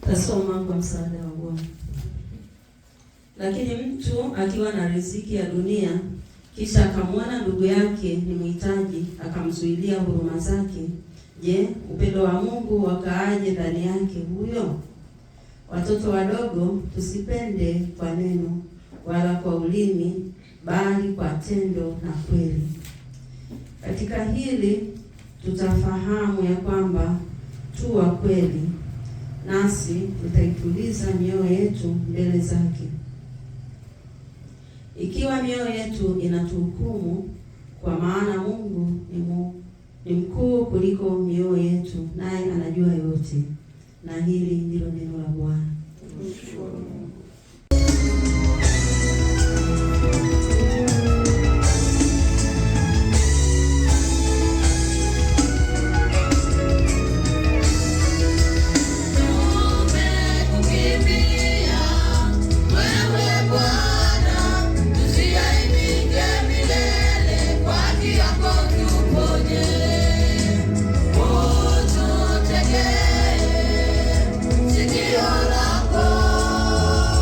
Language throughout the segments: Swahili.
Tasoma kwa msaada wa Bwana. Lakini mtu akiwa na riziki ya dunia, kisha akamwona ndugu yake ni mhitaji, akamzuilia huruma zake, je, upendo wa Mungu wakaaje ndani yake huyo? Watoto wadogo, tusipende kwa neno wala kwa ulimi, bali kwa tendo na kweli. Katika hili tutafahamu ya kwamba tu wa kweli, nasi tutaituliza mioyo yetu mbele zake. Ikiwa mioyo yetu inatuhukumu, kwa maana Mungu ni mkuu kuliko mioyo yetu, naye anajua yote. Na hili ndilo neno la Bwana. Sikio lako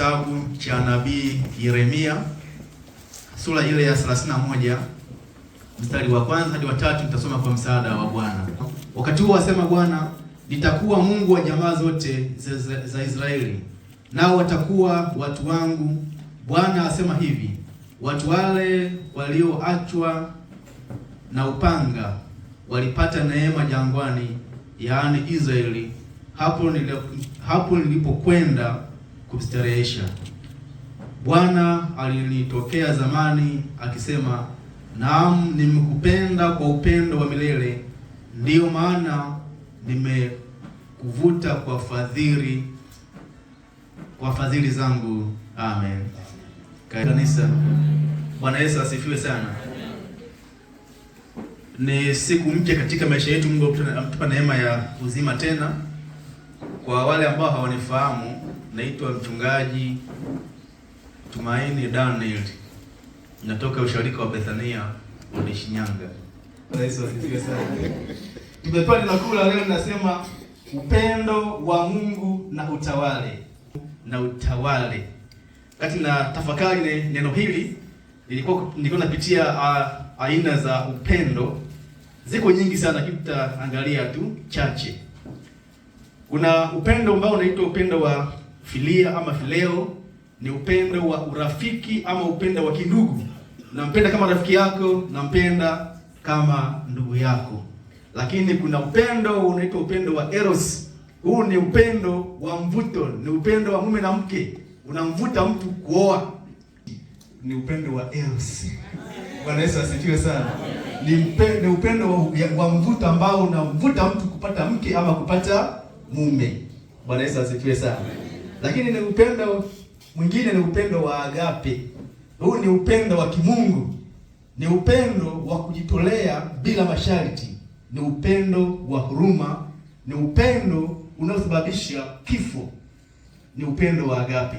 kitabu cha nabii Yeremia sura ile ya 31 mstari wa 1 hadi wa 3. Nitasoma kwa msaada wa Bwana. Wakati huo asema Bwana, nitakuwa Mungu wa jamaa zote za Israeli, nao watakuwa watu wangu. Bwana asema hivi: watu wale walioachwa na upanga walipata neema jangwani, yaani Israeli, hapo nilipokwenda kumstarehesha. Bwana alinitokea zamani akisema, naam, nimekupenda kwa upendo wa milele, ndiyo maana nimekuvuta kwa fadhili zangu. Amen. Kanisa, Bwana Yesu asifiwe sana. Ni siku mpya katika maisha yetu. Mungu ametupa neema ya uzima tena. Kwa wale ambao hawanifahamu, naitwa mchungaji Tumaini Daniel. Natoka usharika wa Bethania wa Shinyanga. Bwana Yesu asifiwe sana. Tumepewa neno kuu leo, linasema upendo wa Mungu na utawale. Kati na tafakari neno hili, nilikuwa napitia aina za upendo. Ziko nyingi sana, lakini tutaangalia tu chache. Kuna upendo ambao unaitwa upendo wa filia ama fileo, ni upendo wa urafiki ama upendo wa kindugu. Unampenda kama rafiki yako, unampenda kama ndugu yako. Lakini kuna upendo unaitwa upendo wa eros. Huu ni upendo wa mvuto, ni upendo wa mume na mke, unamvuta mtu kuoa. Ni upendo wa eros. Bwana Yesu asifiwe sana. Ni upendo wa mvuto ambao unamvuta mtu kupata mke ama kupata mume. Bwana Yesu asifiwe sana. Lakini ni upendo mwingine, ni upendo wa agape. Huu ni upendo wa kimungu. Ni upendo wa kujitolea bila masharti. Ni upendo wa huruma. Ni upendo unaosababisha kifo. Ni upendo wa agape.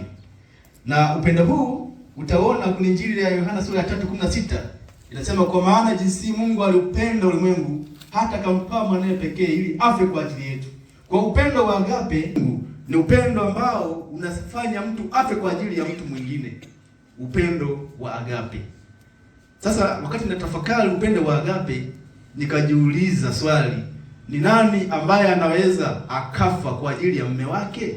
Na upendo huu utaona kwenye Injili ya Yohana sura ya 3:16. Inasema, kwa maana jinsi Mungu aliupenda ulimwengu hata akamtoa mwanae pekee ili afe kwa ajili yetu. Kwa upendo wa agape ni upendo ambao unafanya mtu afe kwa ajili ya mtu mwingine. Upendo wa agape. Sasa wakati natafakari upendo wa agape, nikajiuliza swali, ni nani ambaye anaweza akafa kwa ajili ya mume wake?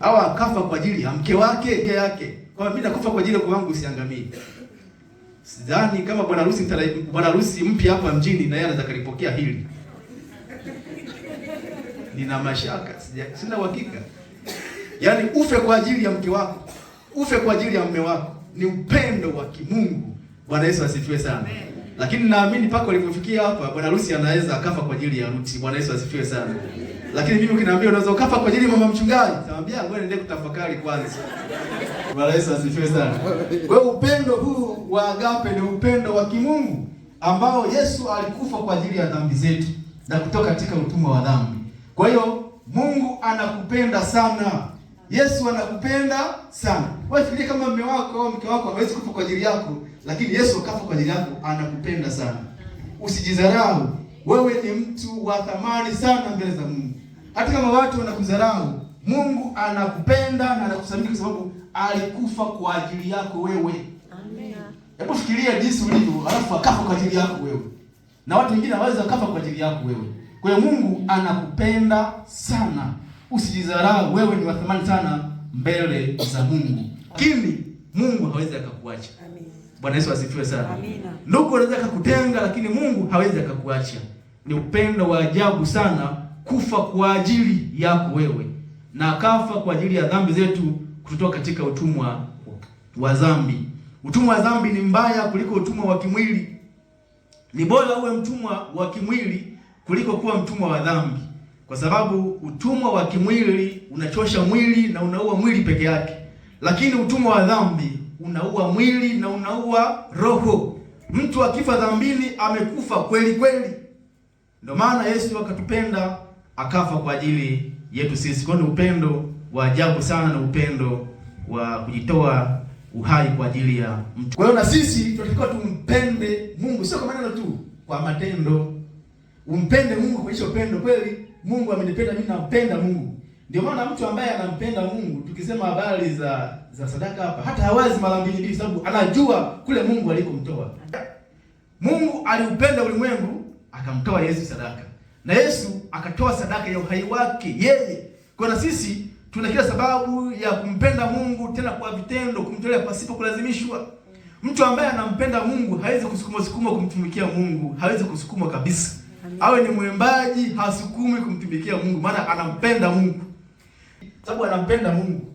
Au akafa kwa ajili ya mke wake yake? Kwa mimi nakufa kwa ajili ya wangu usiangamie. Sidhani kama bwana harusi mpya hapa mjini na yeye anaweza kulipokea hili. Nina mashaka, sina uhakika. Yaani ufe kwa ajili ya mke wako, ufe kwa ajili ya mume wako, ni upendo wa kimungu. Bwana Yesu asifiwe sana. Lakini naamini pako walipofikia hapa, bwana harusi anaweza akafa kwa ajili ya Ruti. Bwana Yesu asifiwe sana. Lakini mimi ukiniambia unaweza ukafa kwa ajili ya mama mchungaji, nitamwambia ngoja niende kutafakari kwanza. Bwana Yesu asifiwe sana. Kwa hiyo upendo huu wa agape ni upendo wa kimungu ambao Yesu alikufa kwa ajili ya dhambi zetu na kutoka katika utumwa wa dhambi. Kwa hiyo Mungu anakupenda sana. Yesu anakupenda sana. Wewe fikiria kama mume wako au mke wako hawezi kufa kwa ajili yako, lakini Yesu akafa kwa ajili yako, anakupenda sana. Usijidharau. Wewe ni mtu wa thamani sana mbele za Mungu. Hata kama watu wanakudharau, Mungu anakupenda na anakusamini kwa sababu alikufa kwa ajili yako wewe. Amina. Hebu fikiria jinsi ulivyo, alafu akafa kwa ajili yako wewe. Na watu wengine hawawezi kufa kwa ajili yako wewe. Kwa hiyo Mungu anakupenda sana. Usijidharau, wewe ni wa thamani sana mbele za Mungu. Lakini Mungu hawezi akakuacha. Amina. Bwana Yesu asifiwe sana. Amina. Ndugu anaweza akakutenga, lakini Mungu hawezi akakuacha. Ni upendo wa ajabu sana kufa kwa ajili yako wewe. Na akafa kwa ajili ya dhambi zetu kutoka katika utumwa wa dhambi. Utumwa wa dhambi ni mbaya kuliko utumwa wa kimwili. Ni bora uwe mtumwa wa kimwili kuliko kuwa mtumwa wa dhambi. Kwa sababu utumwa wa kimwili unachosha mwili na unaua mwili peke yake. Lakini utumwa wa dhambi unaua mwili na unaua roho. Mtu akifa dhambini amekufa kweli kweli. Ndio maana Yesu akatupenda akafa kwa ajili yetu sisi. Kwa ni upendo wa ajabu sana na upendo wa kujitoa uhai kwa ajili ya mtu. Kwa hiyo na sisi tunatakiwa tumpende Mungu, sio kwa maneno tu, kwa matendo. Umpende Mungu kwa hiyo upendo kweli. Mungu amenipenda mimi, nampenda Mungu. Ndio maana mtu ambaye anampenda Mungu, tukisema habari za sadaka hapa, hata hawazi mara mbili, sababu anajua kule Mungu alikomtoa. Mungu aliupenda ulimwengu akamtoa Yesu sadaka, na Yesu akatoa sadaka ya uhai wake yeye. Kwa na sisi tuna kila sababu ya kumpenda Mungu, tena kwa vitendo, kumtolea pasipo kulazimishwa. Mtu ambaye anampenda Mungu hawezi kusukuma kumtumikia Mungu, hawezi kusukuma kabisa. Awe ni mwimbaji, hasukumi kumtumikia Mungu, maana anampenda Mungu. Sababu anampenda Mungu.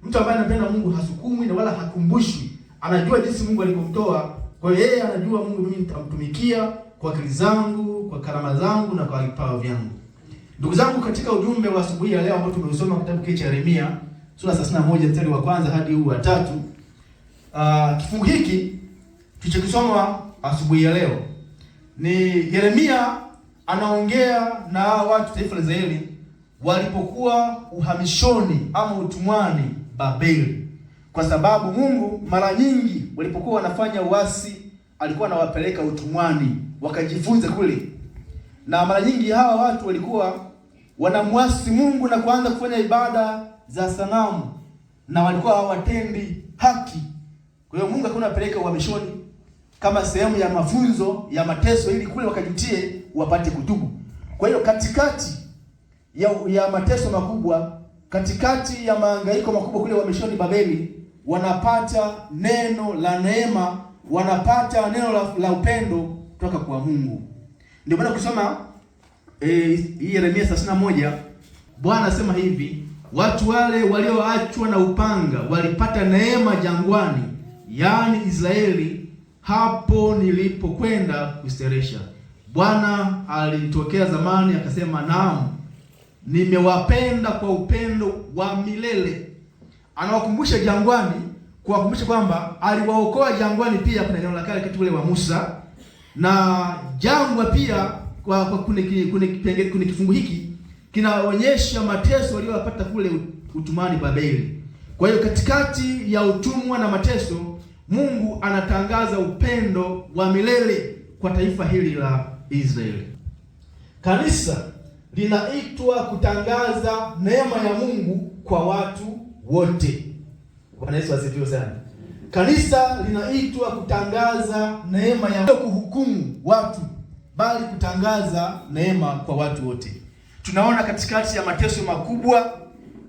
Mtu ambaye anampenda Mungu hasukumi na wala hakumbushi. Anajua jinsi Mungu alikomtoa. Kwa hiyo yeye anajua Mungu, mimi nitamtumikia kwa akili zangu, kwa karama zangu na kwa vipawa vyangu. Ndugu zangu, katika ujumbe wa asubuhi ya leo ambao tumeusoma kitabu cha Yeremia sura 31 mstari wa kwanza hadi huu wa 3. Kifungu hiki tulichokisoma asubuhi ya leo ni Yeremia anaongea na watu taifa la Israeli walipokuwa uhamishoni ama utumwani Babeli. Kwa sababu Mungu mara nyingi walipokuwa wanafanya uasi alikuwa anawapeleka utumwani wakajifunze kule. Na mara nyingi hawa watu walikuwa wanamwasi Mungu na kuanza kufanya ibada za sanamu na walikuwa hawatendi haki. Kwa hiyo Mungu alikuwa anapeleka uhamishoni kama sehemu ya mafunzo ya mateso ili kule wakajutie wapate kutubu. Kwa hiyo katikati ya mateso makubwa, katikati ya mahangaiko makubwa kule uhamishoni Babeli, wanapata neno la neema, wanapata neno la upendo kutoka kwa Mungu. Ndio maana kusoma Yeremia 31, Bwana anasema hivi: watu wale walioachwa na upanga walipata neema jangwani, yaani Israeli, hapo nilipokwenda kusteresha. Bwana alinitokea zamani akasema, naam, nimewapenda kwa upendo wa milele. Anawakumbusha jangwani, kuwakumbusha kwamba aliwaokoa jangwani. Pia kuna neno la kale katika ule wa Musa, na jangwa pia kuna kifungu hiki kinaonyesha mateso waliyopata kule utumwani Babeli. Kwa hiyo katikati ya utumwa na mateso, Mungu anatangaza upendo wa milele kwa taifa hili la Israeli. Kanisa linaitwa kutangaza neema ya Mungu kwa watu wote. Bwana Yesu asifiwe sana. Kanisa linaitwa kutangaza neema ya Mungu, kuhukumu watu, bali kutangaza neema kwa watu wote. Tunaona katikati ya mateso makubwa,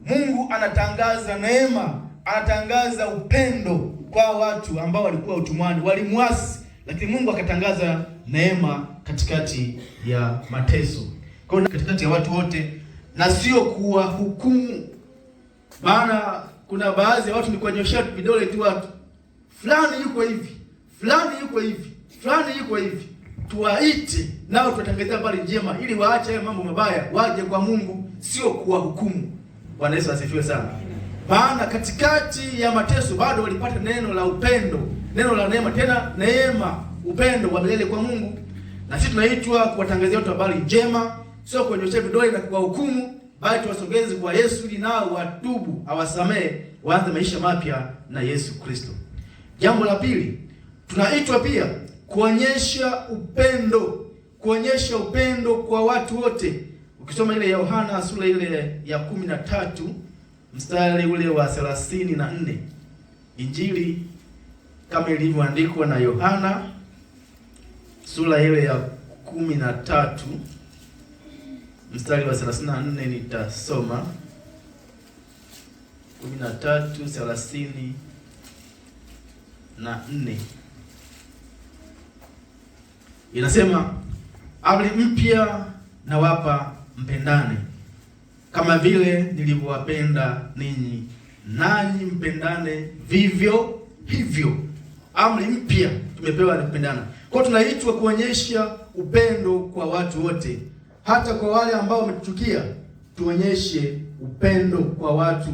Mungu anatangaza neema, anatangaza upendo kwa watu ambao walikuwa utumwani, walimwasi, lakini Mungu akatangaza neema katikati ya mateso. Kwa hiyo katikati ya watu wote, na sio kuwahukumu. Maana kuna baadhi ya watu ni kuwanyoshia vidole tu watu, fulani yuko hivi, fulani yuko hivi, fulani yuko hivi. Tuwaite nao tuwatangazia habari njema ili waache mambo mabaya, waje kwa Mungu, sio kuwahukumu. Bwana Yesu asifiwe sana. Maana katikati ya mateso bado walipata neno la upendo, neno la neema, tena neema, upendo wa milele kwa Mungu. Na sisi tunaitwa kuwatangazia watu habari njema, sio kuwanyoshia vidole na kuwahukumu, bali tuwasogeze kwa Yesu ili nao watubu, awasamee, waanze maisha mapya na Yesu Kristo. Jambo la pili, tunaitwa pia kuonyesha upendo kwa watu wote. Ukisoma ile Yohana sura ile ya 13 mstari ule wa 34, Injili kama ilivyoandikwa na Yohana sura ile ya 13 mstari wa 34, nitasoma 13:34. Inasema, amri mpya nawapa, mpendane kama vile nilivyowapenda ninyi, nanyi mpendane vivyo hivyo. Amri mpya tumepewa ni kupendana. Kwa tunaitwa kuonyesha upendo kwa watu wote, hata kwa wale ambao wametuchukia. Tuonyeshe upendo kwa watu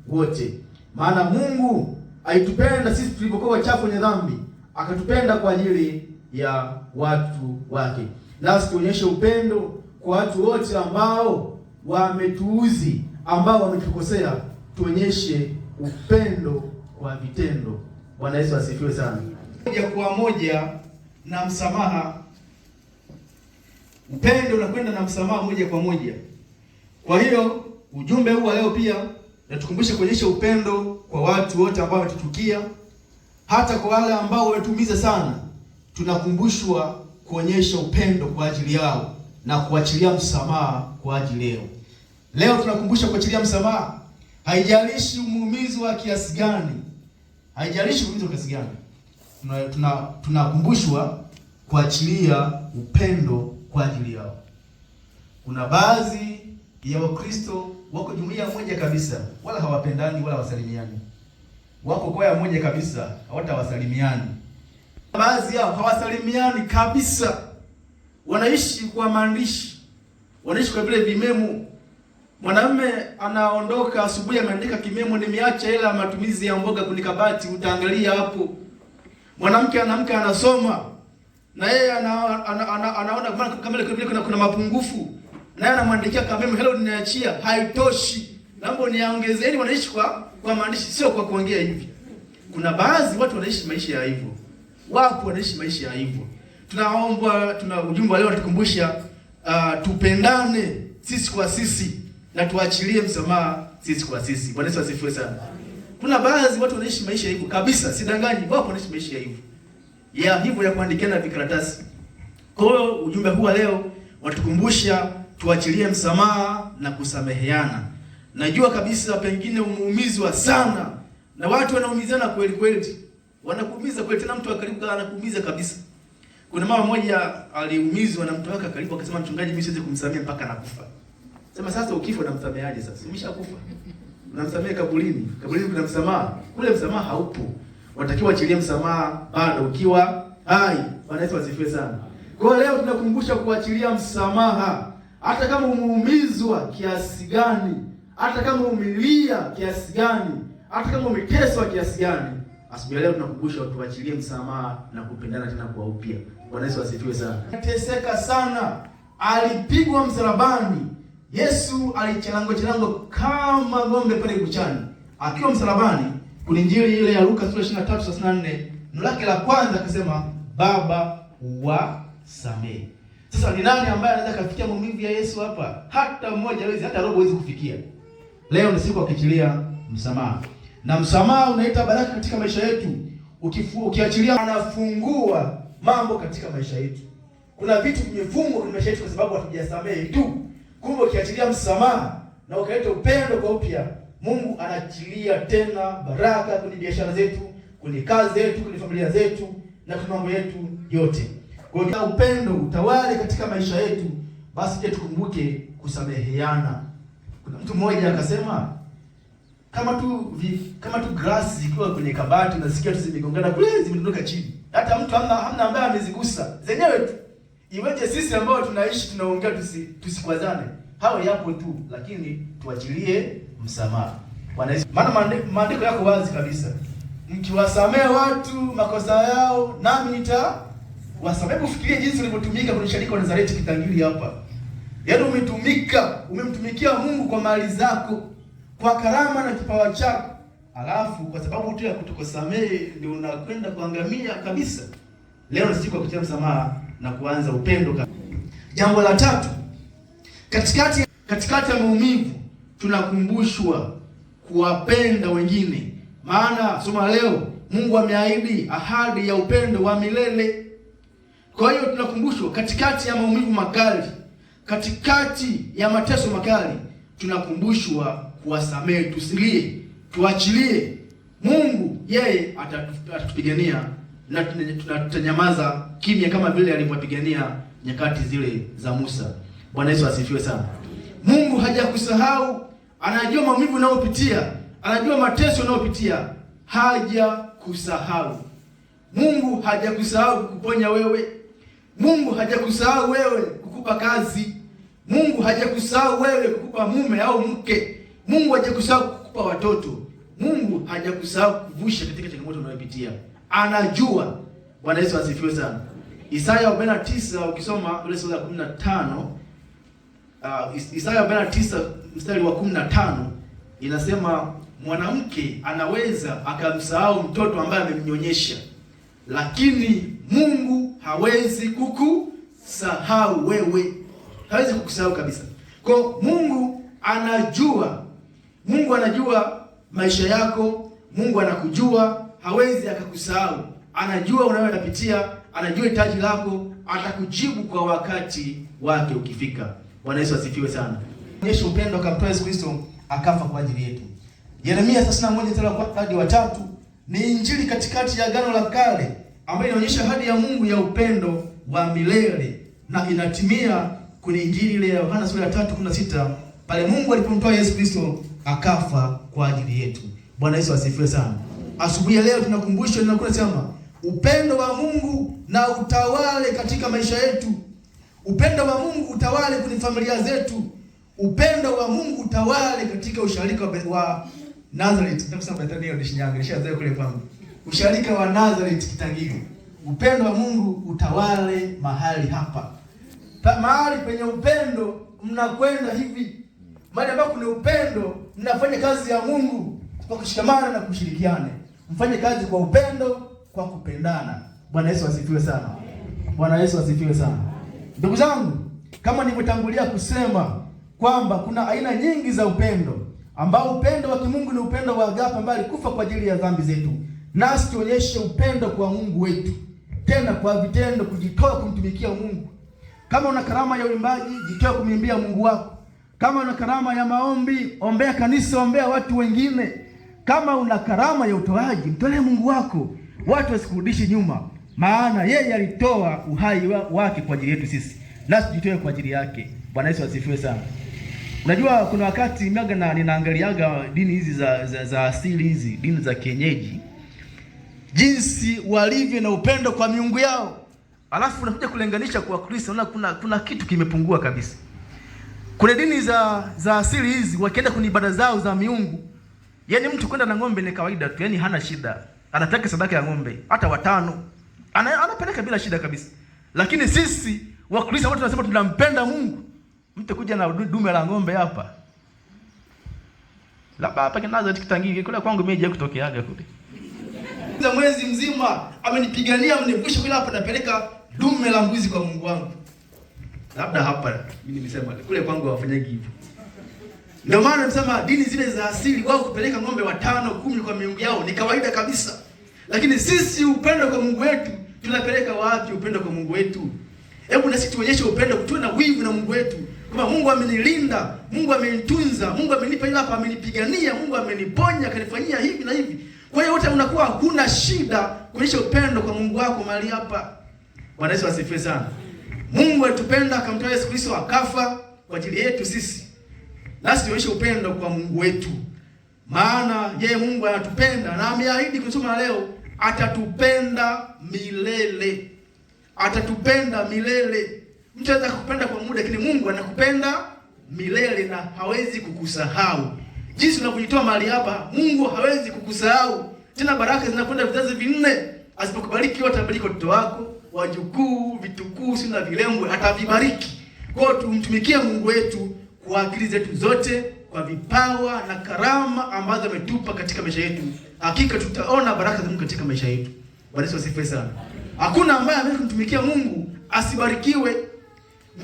wote, maana Mungu aitupenda sisi tulipokuwa wachafu wenye dhambi, akatupenda kwa ajili ya watu wake. Nasi tuonyeshe upendo kwa watu wote ambao wametuuzi, ambao wametukosea. Tuonyeshe upendo kwa vitendo. Bwana Yesu asifiwe sana. Moja kwa moja na msamaha. Upendo unakwenda na msamaha moja kwa moja. Kwa hiyo ujumbe huu wa leo pia natukumbusha kuonyesha upendo kwa watu wote ambao wametuchukia, hata kwa wale ambao wametuumiza sana. Tunakumbushwa kuonyesha upendo kwa ajili yao na kuachilia msamaha kwa ajili yao. Leo tunakumbusha kuachilia msamaha. Haijalishi muumizi wa kiasi gani. Haijalishi muumizi wa kiasi gani. Tunakumbushwa kuachilia upendo kwa ajili yao. Kuna baadhi ya Wakristo wako jumuiya moja kabisa, wala hawapendani wala hawasalimiani. Wako kwaya moja kabisa, hawatawasalimiani. Baadhi yao hawasalimiani kabisa. Wanaishi kwa maandishi. Wanaishi kwa vile vimemo. Mwanamume anaondoka asubuhi ameandika kimemo, nimeacha hela matumizi ya mboga kwenye kabati, utaangalia hapo. Mwanamke anaamka anasoma, na yeye anaona kama vile kuna mapungufu, naye anamwandikia kamemo, hela ninaachia haitoshi, naomba uniongezeni. Wanaishi kwa maandishi, sio kwa kuongea hivi. Kuna baadhi watu wanaishi maisha ya hivyo. Wapo wanaishi maisha ya hivyo. Tuna ujumbe leo tukumbusha tupendane sisi kwa sisi na tuachilie msamaha sisi kwa sisi. Bwana Yesu asifiwe sana. Kuna baadhi watu wanaishi maisha hivyo kabisa, sidanganyi, wapo wanaishi maisha hivyo. Hivyo ya kuandikiana vikaratasi. Kwa hiyo ujumbe huu leo watukumbusha tuachilie msamaha na kusameheana. Najua kabisa pengine umeumizwa sana na watu wanaumizana kweli kweli. Wanakuumiza kweli, tena mtu wa karibu anakuumiza kabisa. Kuna mama mmoja aliumizwa na mtu wake karibu, akasema mchungaji, mimi siwezi kumsamehe mpaka nakufa. Sema sasa ukifa unamsameheaje sasa? Umeshakufa. Unamsamehe kaburini. Kaburini kuna msamaha. Kule msamaha haupo. Unatakiwa achilie msamaha bado ukiwa hai. Bwana Yesu asifiwe sana. Kwa leo tunakumbusha kuachilia msamaha. Hata kama umeumizwa kiasi gani, hata kama umelia kiasi gani, hata kama umeteswa kiasi gani, asubuhi leo tunakumbusha tuachilie msamaha na kupendana tena kwa upya. Bwana Yesu asifiwe sana. Teseka sana. Alipigwa msalabani. Yesu alichelango kama ng'ombe pale buchani. Akiwa msalabani, kuna Injili ile ya Luka sura 23:34, neno lake la kwanza akasema, Baba wasamehe. Sasa ni nani ambaye anaweza kufikia maumivu ya Yesu hapa? Hata mmoja hawezi, hata robo hawezi kufikia. Leo ni siku ya kuachilia msamaha. Na msamaha unaita baraka katika maisha yetu. Ukiachilia anafungua mambo katika maisha yetu. Kuna vitu vimefungwa kwenye maisha yetu kwa sababu hatujasamehe tu. Kumbe ukiachilia msamaha na ukaleta upendo kwa upya, Mungu anaachilia tena baraka kwenye biashara zetu, kwenye kazi zetu, kwenye familia zetu na kwenye mambo yetu yote. Kwa hiyo upendo utawale katika maisha yetu, basi je, tukumbuke kusameheana. Kuna mtu mmoja akasema kama tu glasi zikiwa kwenye kabati unasikia tu zimegongana kule zimedondoka chini. Hata mtu hamna ambaye amezigusa. Zenyewe tu. Iweje sisi ambao tunaishi tunaongea tusikwazane? Hao yapo tu, lakini tuachilie msamaha. Bwana Yesu. Maana maandiko yako wazi kabisa. Mkiwasamehe watu makosa yao, nami nitawasamehe. Ufikirie jinsi ulivyotumika kwenye sharika wa Nazareti kitangili hapa. Yaani umemtumikia Mungu kwa mali zako, kwa karama na kipawa chako. Alafu kwa sababu tu ya kutokusamehe ndio unakwenda kuangamia kabisa. Leo ni siku ya kuachilia msamaha na kuanza upendo. Jambo la tatu, katikati ya maumivu tunakumbushwa kuwapenda wengine. Maana soma leo, Mungu ameahidi ahadi ya upendo wa milele. Kwa hiyo tunakumbushwa katikati ya maumivu makali, katikati ya mateso makali, tunakumbushwa kuwasamehe, tusilie, tuachilie. Mungu yeye atatupigania na tutanyamaza kimya kama vile alivyopigania nyakati zile za Musa. Bwana Yesu asifiwe sana. Mungu hajakusahau, anajua maumivu unayopitia, anajua mateso unayopitia, hajakusahau. Mungu hajakusahau kukuponya wewe. Mungu hajakusahau wewe kukupa kazi. Mungu hajakusahau wewe kukupa mume au mke. Mungu hajakusahau kukupa watoto. Mungu hajakusahau kuvusha katika changamoto unayopitia. Anajua. Bwana Yesu asifiwe sana. Isaya 49 ukisoma ile sura ya 15, Isaya 49 mstari wa 15 inasema mwanamke anaweza akamsahau mtoto ambaye amemnyonyesha, lakini Mungu hawezi kukusahau wewe. Hawezi kukusahau kabisa. Kwa Mungu anajua. Mungu anajua maisha yako, Mungu anakujua, hawezi akakusahau. Anajua unayopitia, anajua hitaji lako, atakujibu kwa wakati wake ukifika. Bwana Yesu asifiwe sana. Onyesha upendo akamtoa Yesu Kristo akafa kwa ajili yetu. Yeremia 31:1-3 ni injili katikati ya Agano la Kale ambayo inaonyesha ahadi ya Mungu ya upendo wa milele, na inatimia kwenye injili ile ya Yohana sura ya 3:16 pale Mungu alipomtoa Yesu Kristo akafa kwa ajili yetu. Bwana Yesu asifiwe sana. Asubuhi ya leo tunakumbushwa na kusema upendo wa Mungu na utawale katika maisha yetu. Upendo wa Mungu utawale kwenye familia zetu. Upendo wa Mungu utawale katika usharika wa Nazareth. Nitakusema Bethania ni Shinyanga, nishaanza kule kwangu. Usharika wa Nazareth Kitangiri. Upendo wa Mungu utawale mahali hapa. Mahali penye upendo mnakwenda hivi. Mahali ambapo kuna upendo mnafanya kazi ya Mungu kwa kushikamana na kushirikiana. Mfanye kazi kwa upendo, kwa kupendana. Bwana Yesu asifiwe sana. Bwana Yesu asifiwe sana. Ndugu zangu, kama nilivyotangulia kusema kwamba kuna aina nyingi za upendo, ambao upendo wa kimungu ni upendo wa agape ambaye alikufa kwa ajili ya dhambi zetu. Nasi tuonyeshe upendo kwa Mungu wetu, tena kwa vitendo, kujitoa kumtumikia Mungu. Kama una karama ya uimbaji, jitoa kumwimbia Mungu wako. Kama una karama ya maombi, ombea kanisa, ombea watu wengine. Kama una karama ya utoaji, mtolee Mungu wako, watu wasikurudishe nyuma, maana yeye alitoa uhai wake kwa ajili yetu sisi, nasi tujitoe kwa ajili yake. Bwana Yesu asifiwe sana. Unajua kuna wakati mimi ninaangaliaga dini hizi za asili hizi, dini za kienyeji, jinsi walivyo na upendo kwa miungu yao. Alafu unakuja kulinganisha kwa Kristo, unaona kuna kitu kimepungua kabisa. Kuna dini za asili hizi wakienda kwenye ibada zao za miungu, yaani mtu kwenda na ng'ombe ni kawaida tu, yaani hana shida. Anataka sadaka ya ng'ombe hata 5. Anapeleka bila shida kabisa. Lakini sisi Wakristo wote tunasema tunampenda Mungu. Mtu kuja na dume la ng'ombe hapa. Labda hapa kinaanza Kitangiri kule kwangu mimi je kutokeaga kule. Za mwezi mzima amenipigania mnivushe bila hapa napeleka dume la mbuzi kwa Mungu wangu. Labda hapa mimi nimesema kule kwangu hawafanyagi hivyo. Ndio maana nasema dini zile za asili wao kupeleka ng'ombe 5, 10 kwa miungu yao ni kawaida kabisa. Lakini sisi upendo kwa Mungu wetu tunapeleka wapi upendo kwa Mungu wetu? Hebu na sisi tuonyeshe upendo, kutoa na wivu na Mungu wetu. Kama Mungu amenilinda, Mungu amenitunza, Mungu amenipa hila hapa, amenipigania, Mungu ameniponya, kanifanyia hivi na hivi. Kwa hiyo wote unakuwa huna shida kuonyesha upendo kwa Mungu wako mahali hapa. Bwana Yesu asifiwe sana. Mungu alitupenda akamtoa Yesu Kristo akafa kwa ajili yetu sisi. Nasi tuonyeshe upendo kwa Mungu wetu. Maana yeye Mungu anatupenda na ameahidi kusoma leo atatupenda milele. Atatupenda milele. Mtu anaweza kukupenda kwa muda, lakini Mungu anakupenda milele na hawezi kukusahau. Jinsi unavyojitoa mahali hapa, Mungu hawezi kukusahau. Tena baraka zinakwenda vizazi 4. Asipokubariki yote atabariki watoto wako, wajukuu, vitukuu, sina vilembwe, atavibariki. Kwa hiyo tumtumikie Mungu wetu kwa akili zetu zote, kwa vipawa na karama ambazo ametupa katika maisha yetu. Hakika tutaona baraka za Mungu katika maisha yetu. Bwana Yesu asifiwe sana. Hakuna ambaye anaweza kumtumikia Mungu asibarikiwe.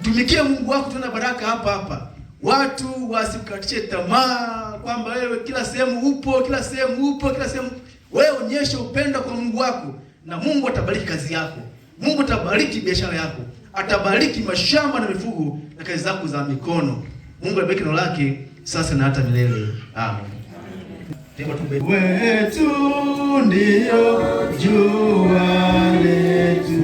Mtumikie Mungu wako tuna baraka hapa hapa. Watu wasikukatishe tamaa kwamba wewe kila sehemu upo, kila sehemu upo, kila sehemu. Wewe onyesha upendo kwa Mungu wako na Mungu atabariki kazi yako. Mungu atabariki biashara yako. Atabariki mashamba na mifugo na kazi zako za mikono. Mungu abariki neno lake sasa na hata milele. Amen. Wetu ndio jua letu.